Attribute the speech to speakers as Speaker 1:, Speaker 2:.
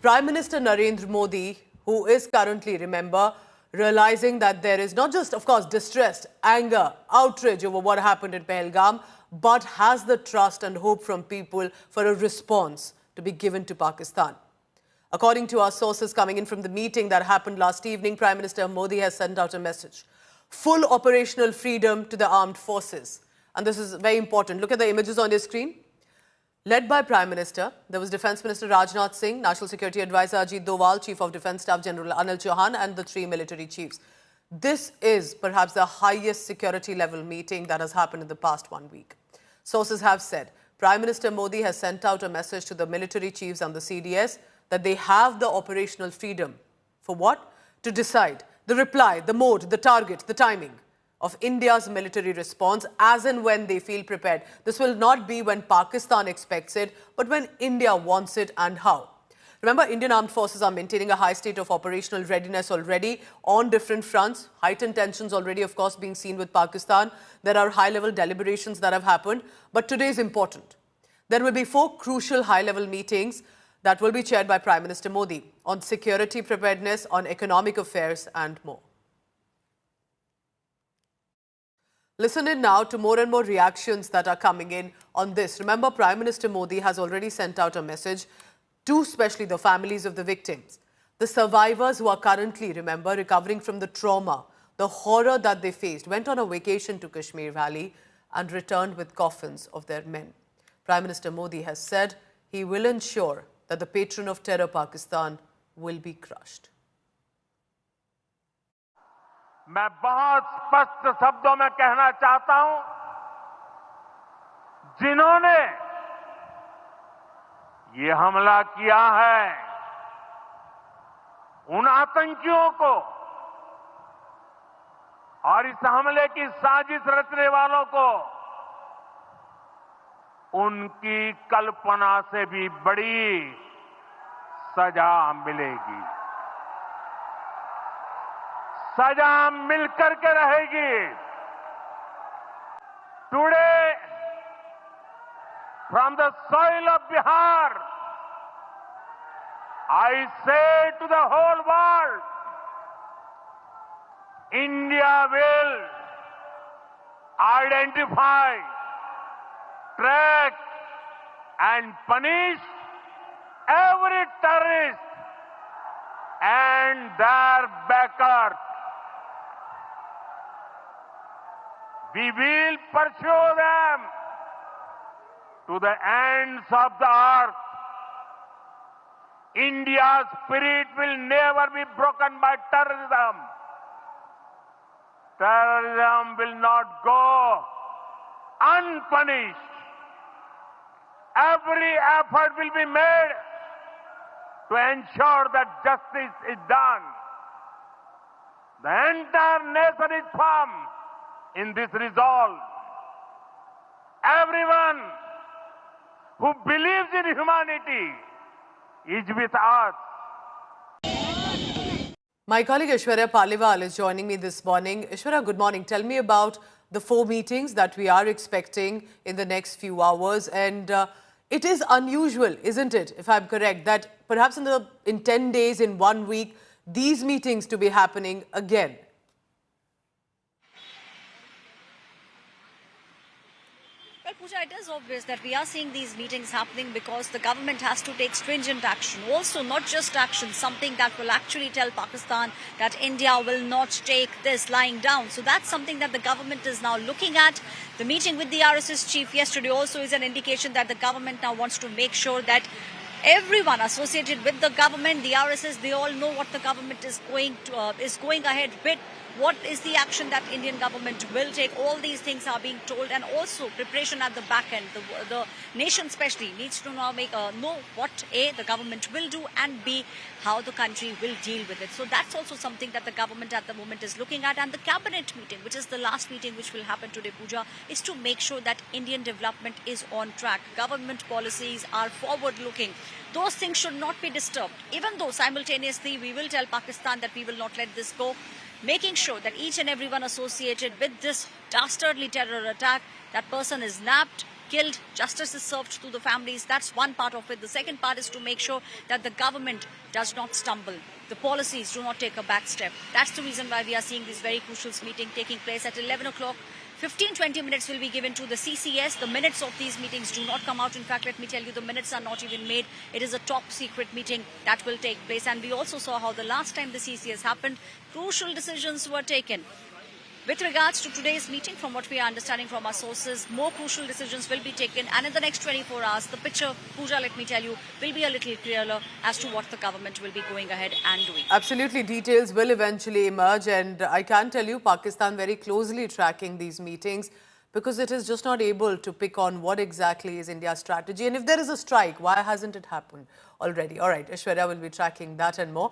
Speaker 1: Prime Minister Narendra Modi, who is currently, remember, realizing that there is not just, of course, distress, anger, outrage over what happened in Pahalgam, but has the trust and hope from people for a response to be given to Pakistan. According to our sources coming in from the meeting that happened last evening, Prime Minister Modi has sent out a message. Full operational freedom to the armed forces. And this is very important. Look at the images on your screen. Led by Prime Minister, there was Defence Minister Rajnath Singh, National Security Advisor Ajit Doval, Chief of Defence Staff General Anil Chauhan and the three military chiefs. This is perhaps the highest security level meeting that has happened in the past 1 week. Sources have said Prime Minister Modi has sent out a message to the military chiefs and the CDS that they have the operational freedom. For what? To decide the reply, the mode, the target, the timing of India's military response as and when they feel prepared. This will not be when Pakistan expects it, but when India wants it and how. Remember, Indian armed forces are maintaining a high state of operational readiness already on different fronts. Heightened tensions already, of course, being seen with Pakistan. There are high-level deliberations that have happened, but today is important. There will be 4 crucial high-level meetings that will be chaired by Prime Minister Modi on security preparedness, on economic affairs and more. Listen in now to more and more reactions that are coming in on this. Remember, Prime Minister Modi has already sent out a message to especially the families of the victims, the survivors who are currently, remember, recovering from the trauma, the horror that they faced, went on a vacation to Kashmir Valley and returned with coffins of their men. Prime Minister Modi has said he will ensure that the patron of terror, Pakistan, will be crushed.
Speaker 2: मैं बहुत स्पष्ट शब्दों में कहना चाहता हूं, जिन्होंने ये हमला किया है, उन आतंकियों को और इस हमले की साजिश रचने वालों को उनकी कल्पना से भी बड़ी सजा मिलेगी। सजा मिलकर के रहेगी। Today, from the soil of Bihar, I say to the whole world, India will identify, track and punish every terrorist and their backers. We will pursue them to the ends of the earth. India's spirit will never be broken by terrorism. Terrorism will not go unpunished. Every effort will be made to ensure that justice is done. The entire nation is firm in this resolve. Everyone who believes in humanity is with us.
Speaker 1: My colleague Aishwarya Paliwal is joining me this morning. Aishwarya, good morning. Tell me about the 4 meetings that we are expecting in the next few hours. And it is unusual, isn't it, if I'm correct, that perhaps in 10 days, in 1 week, these meetings to be happening again.
Speaker 3: Well, Pooja, it is obvious that we are seeing these meetings happening because the government has to take stringent action. Also, not just action, something that will actually tell Pakistan that India will not take this lying down. So that's something that the government is now looking at. The meeting with the RSS chief yesterday also is an indication that the government now wants to make sure that everyone associated with the government, the RSS, they all know what the government is going ahead with. What is the action that Indian government will take? All these things are being told, and also preparation at the back end. The nation especially needs to now know what A, the government will do, and B, how the country will deal with it. So that's also something that the government at the moment is looking at. And the cabinet meeting, which is the last meeting which will happen today, Pooja, is to make sure that Indian development is on track. Government policies are forward-looking. Those things should not be disturbed. Even though simultaneously we will tell Pakistan that we will not let this go, making sure that each and everyone associated with this dastardly terror attack, that person is nabbed, killed, justice is served to the families. That's one part of it. The second part is to make sure that the government does not stumble. The policies do not take a back step. That's the reason why we are seeing this very crucial meeting taking place at 11 o'clock. 15-20 minutes will be given to the CCS. The minutes of these meetings do not come out. In fact, let me tell you, the minutes are not even made. It is a top secret meeting that will take place. And we also saw how the last time the CCS happened, crucial decisions were taken. With regards to today's meeting, from what we are understanding from our sources, more crucial decisions will be taken. And in the next 24 hours, the picture, Pooja, let me tell you, will be a little clearer as to what the government will be going ahead and doing.
Speaker 1: Absolutely, details will eventually emerge. And I can tell you, Pakistan very closely tracking these meetings because it is just not able to pick on what exactly is India's strategy. And if there is a strike, why hasn't it happened already? All right, Aishwarya will be tracking that and more.